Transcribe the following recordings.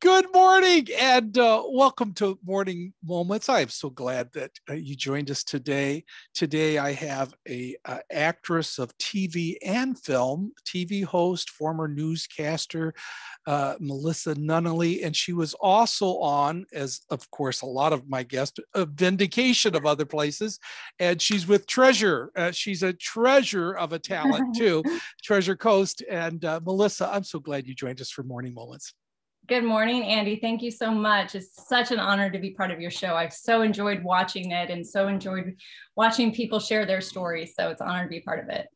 Good morning and welcome to Morning Moments. I am so glad that you joined us today. Today I have a actress of TV and film, TV host, former newscaster, Melissa Nunnally, and she was also on, as of course a lot of my guests, Vindication of other places, and she's with Treasure. She's a treasure of a talent too, Treasure Coast. And Melissa, I'm so glad you joined us for Morning Moments. Good morning, Andy. Thank you so much. It's such an honor to be part of your show. I've so enjoyed watching it and so enjoyed watching people share their stories. So it's an honor to be part of it.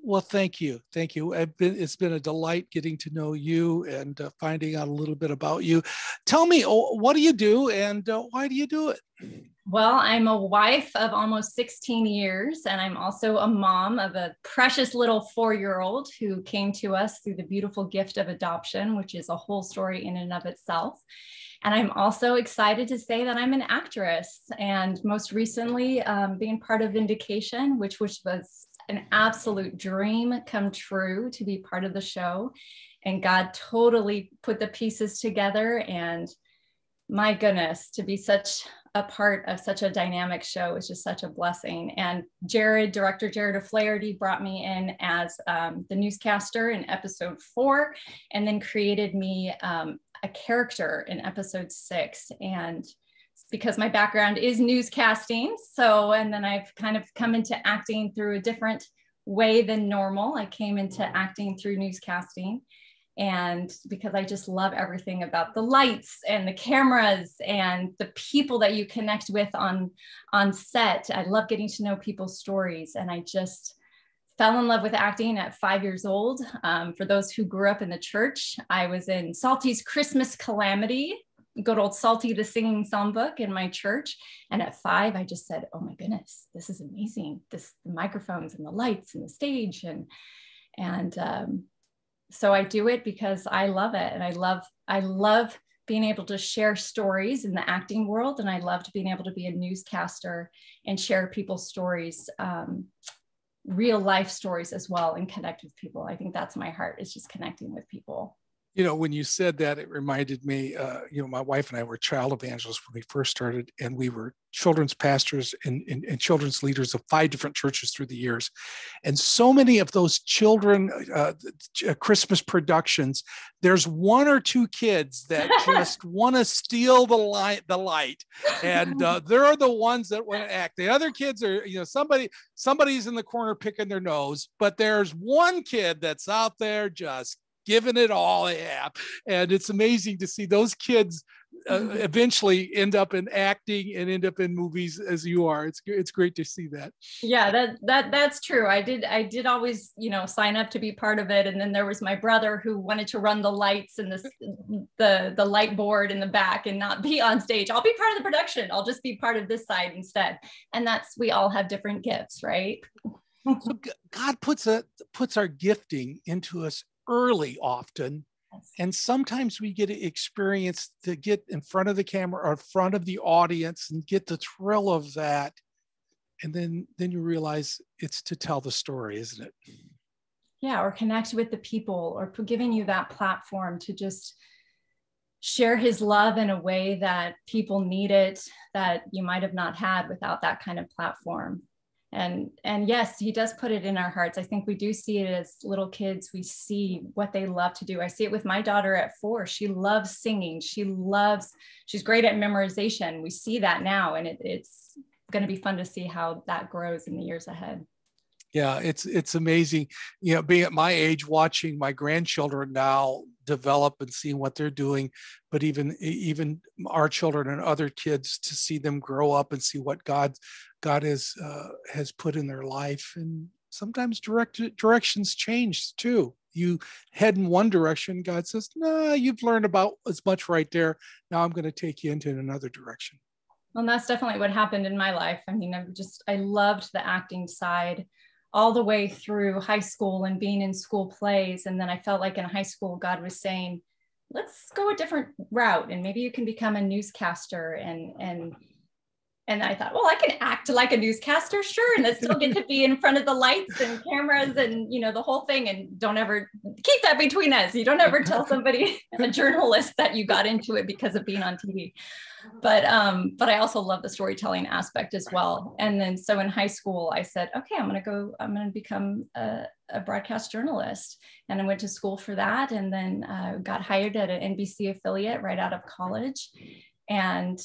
Well, thank you. Thank you. It's been a delight getting to know you and finding out a little bit about you. Tell me, what do you do and why do you do it? Well, I'm a wife of almost 16 years, and I'm also a mom of a precious little 4-year-old who came to us through the beautiful gift of adoption, which is a whole story in and of itself. And I'm also excited to say that I'm an actress, and most recently being part of Vindication, which was an absolute dream come true to be part of the show. And God totally put the pieces together, and my goodness, to be such a part of such a dynamic show is just such a blessing. And director Jared O'Flaherty brought me in as the newscaster in episode 4, and then created me a character in episode 6. And because my background is newscasting, and then I've kind of come into acting through a different way than normal. I came into acting through newscasting. And because I just love everything about the lights and the cameras and the people that you connect with on set. I love getting to know people's stories. And I just fell in love with acting at 5 years old. For those who grew up in the church, I was in Salty's Christmas Calamity, good old Salty the Singing Songbook in my church. And at 5, I just said, oh my goodness, this is amazing. The microphones and the lights and the stage. So I do it because I love it. And I love being able to share stories in the acting world. And I loved being able to be a newscaster and share people's stories, real life stories as well, and connect with people. I think that's my heart, is just connecting with people. You know, when you said that, it reminded me, my wife and I were child evangelists when we first started, and we were children's pastors and children's leaders of 5 different churches through the years. And so many of those children, Christmas productions, there's 1 or 2 kids that just want to steal the light. And they're the ones that want to act. The other kids are, somebody's in the corner picking their nose, but there's one kid that's out there just giving it all they have. And it's amazing to see those kids eventually end up in acting and end up in movies as you are. It's great to see that. Yeah, that's true. I did always, sign up to be part of it. And then there was my brother who wanted to run the lights and the light board in the back and not be on stage. I'll be part of the production. I'll just be part of this side instead. And we all have different gifts, right? So God puts our gifting into us early often. Yes. And sometimes we get to experience to get in front of the camera or in front of the audience and get the thrill of that. And then you realize it's to tell the story, isn't it? Yeah, or connect with the people, or giving you that platform to just share his love in a way that people need it, that you might have not had without that kind of platform. And yes, he does put it in our hearts. I think we do see it as little kids. We see what they love to do. I see it with my daughter at 4. She loves singing. She's great at memorization. We see that now, and it's going to be fun to see how that grows in the years ahead. Yeah, it's amazing, being at my age, watching my grandchildren now develop and seeing what they're doing, but even our children and other kids, to see them grow up and see what God has put in their life. And sometimes directions change too. You head in one direction, God says, no, you've learned about as much right there. Now I'm going to take you into another direction. Well, and that's definitely what happened in my life. I mean, I loved the acting side all the way through high school and being in school plays. And then I felt like in high school, God was saying, let's go a different route. And maybe you can become a newscaster and And I thought, well, I can act like a newscaster, sure, and I still get to be in front of the lights and cameras and, you know, the whole thing. And don't ever keep that between us. You don't ever tell somebody, a journalist, that you got into it because of being on TV. But I also love the storytelling aspect as well. And then so in high school, I said, okay, I'm going to become a broadcast journalist. And I went to school for that, and then got hired at an NBC affiliate right out of college, and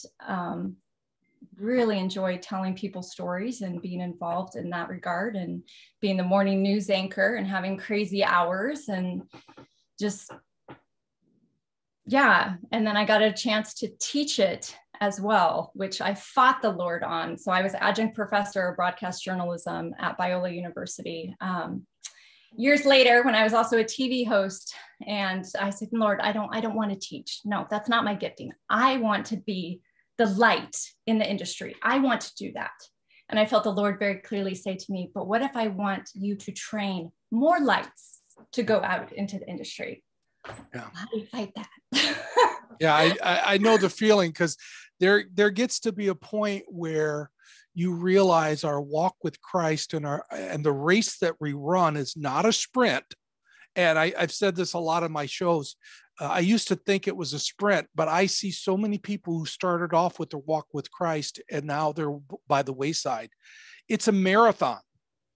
really enjoyed telling people stories and being involved in that regard, and being the morning news anchor and having crazy hours and just, yeah. And then I got a chance to teach it as well, which I fought the Lord on. So I was adjunct professor of broadcast journalism at Biola University. Years later, when I was also a TV host, and I said, Lord, I don't want to teach. No, that's not my gifting. I want to be the light in the industry. I want to do that. And I felt the Lord very clearly say to me, but what if I want you to train more lights to go out into the industry? Yeah. How do you fight that? Yeah, I know the feeling, because there gets to be a point where you realize our walk with Christ and the race that we run is not a sprint. And I've said this a lot in my shows. I used to think it was a sprint, but I see so many people who started off with their walk with Christ and now they're by the wayside. It's a marathon.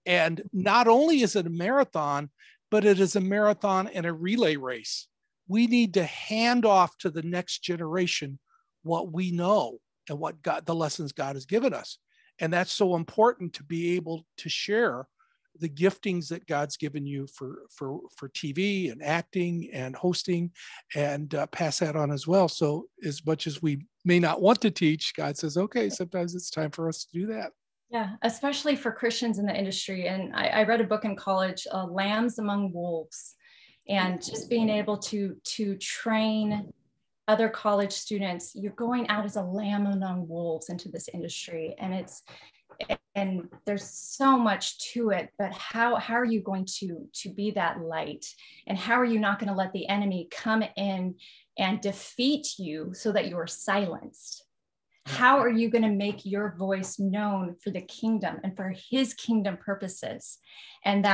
And not only is it a marathon, but it is a marathon and a relay race. We need to hand off to the next generation what we know and what the lessons God has given us. And that's so important, to be able to share the giftings that God's given you for TV and acting and hosting, and pass that on as well. So as much as we may not want to teach, God says, okay, sometimes it's time for us to do that. Yeah, especially for Christians in the industry. And I read a book in college, Lambs Among Wolves, and just being able to train other college students. You're going out as a lamb among wolves into this industry, and there's so much to it, but how are you going to be that light? And how are you not going to let the enemy come in and defeat you so that you are silenced? How are you going to make your voice known for the kingdom and for his kingdom purposes? And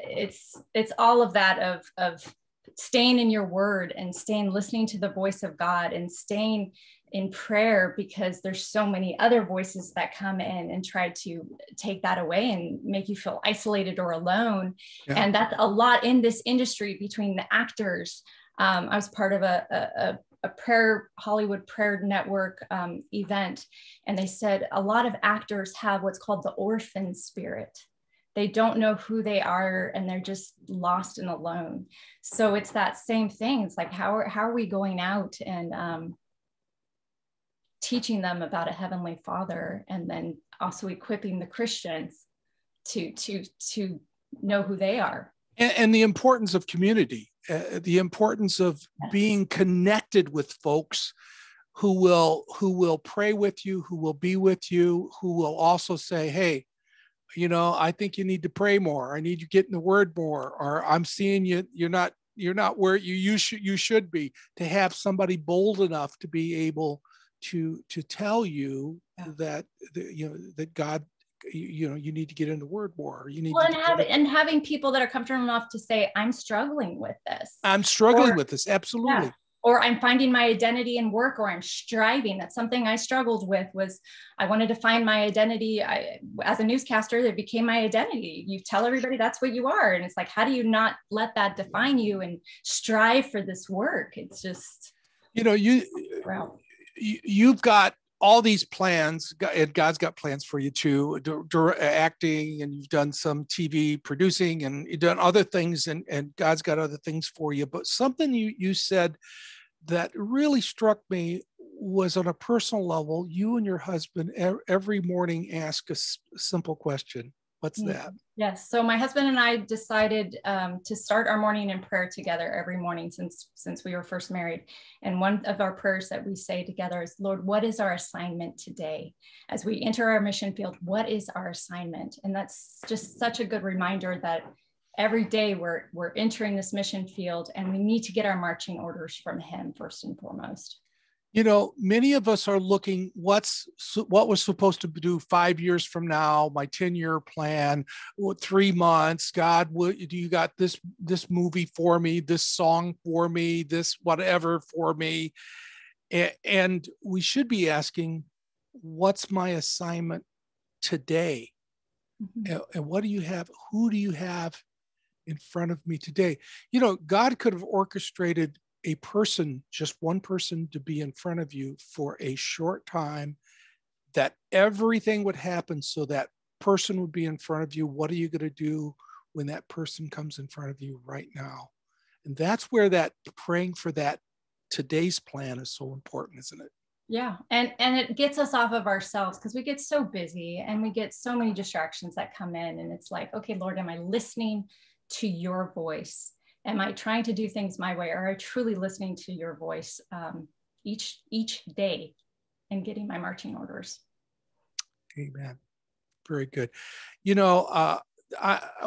it's all of that of staying in your word and listening to the voice of God and staying in prayer, because there's so many other voices that come in and try to take that away and make you feel isolated or alone. Yeah. And that's a lot in this industry between the actors. I was part of a Hollywood prayer network event, and they said a lot of actors have what's called the orphan spirit. They don't know who they are, and they're just lost and alone. So it's that same thing. It's like, how are we going out and teaching them about a heavenly Father, and then also equipping the Christians to know who they are. And the importance of community, the importance of being connected with folks who will pray with you, who will be with you, who will also say, hey, I think you need to pray more. I need you to get in the word more, or I'm seeing you're not where you should be. To have somebody bold enough to be able to tell you that that God, you need to get in the word more. You need having people that are comfortable enough to say, I'm struggling with this. I'm struggling with this. Absolutely. Yeah. Or I'm finding my identity in work, or I'm striving. That's something I struggled with. Was I wanted to find my identity. As a newscaster, it became my identity. You tell everybody that's what you are. And it's like, how do you not let that define you and strive for this work? It's just, you've got all these plans, and God's got plans for you too, acting, and you've done some TV producing, and you've done other things, and God's got other things for you. But something you said that really struck me was, on a personal level, you and your husband every morning ask a simple question. What's that? Yes. So my husband and I decided to start our morning in prayer together every morning since we were first married. And one of our prayers that we say together is, Lord, what is our assignment today? As we enter our mission field, what is our assignment? And that's just such a good reminder that every day we're entering this mission field, and we need to get our marching orders from him first and foremost. Many of us are looking what was supposed to do 5 years from now, my 10-year plan, 3 months. God, do you got this movie for me, this song for me, this whatever for me? And we should be asking, what's my assignment today? Mm-hmm. And what do you have? Who do you have in front of me today? God could have orchestrated a person, just one person, to be in front of you for a short time, that everything would happen so that person would be in front of you. What are you going to do when that person comes in front of you right now? And that's where that praying for that today's plan is so important, isn't it? Yeah. And it gets us off of ourselves, because we get so busy and we get so many distractions that come in. And it's like, okay, Lord, am I listening to your voice? Am I trying to do things my way? Or are I truly listening to your voice each day and getting my marching orders? Amen. Very good.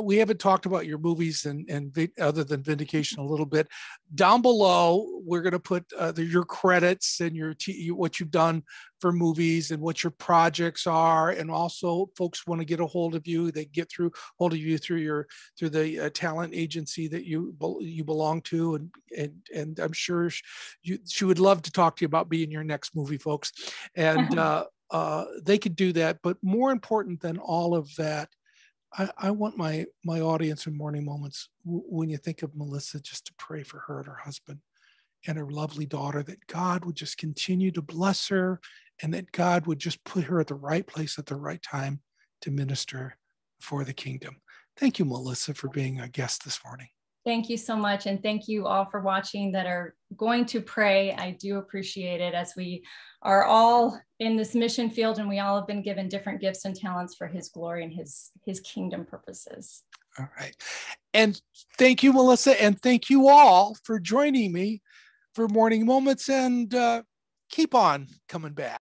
We haven't talked about your movies and other than Vindication a little bit. Down below, we're going to put your credits and what you've done for movies and what your projects are. And also, folks want to get a hold of you. They get hold of you through the talent agency that you belong to, and I'm sure she would love to talk to you about being your next movie, folks. And they could do that. But more important than all of that, I want my audience in Morning Moments, when you think of Melissa, just to pray for her and her husband and her lovely daughter, that God would just continue to bless her, and that God would just put her at the right place at the right time to minister for the kingdom. Thank you, Melissa, for being a guest this morning. Thank you so much. And thank you all for watching that are going to pray. I do appreciate it, as we are all in this mission field and we all have been given different gifts and talents for his glory and his kingdom purposes. All right. And thank you, Melissa. And thank you all for joining me for Morning Moments, and keep on coming back.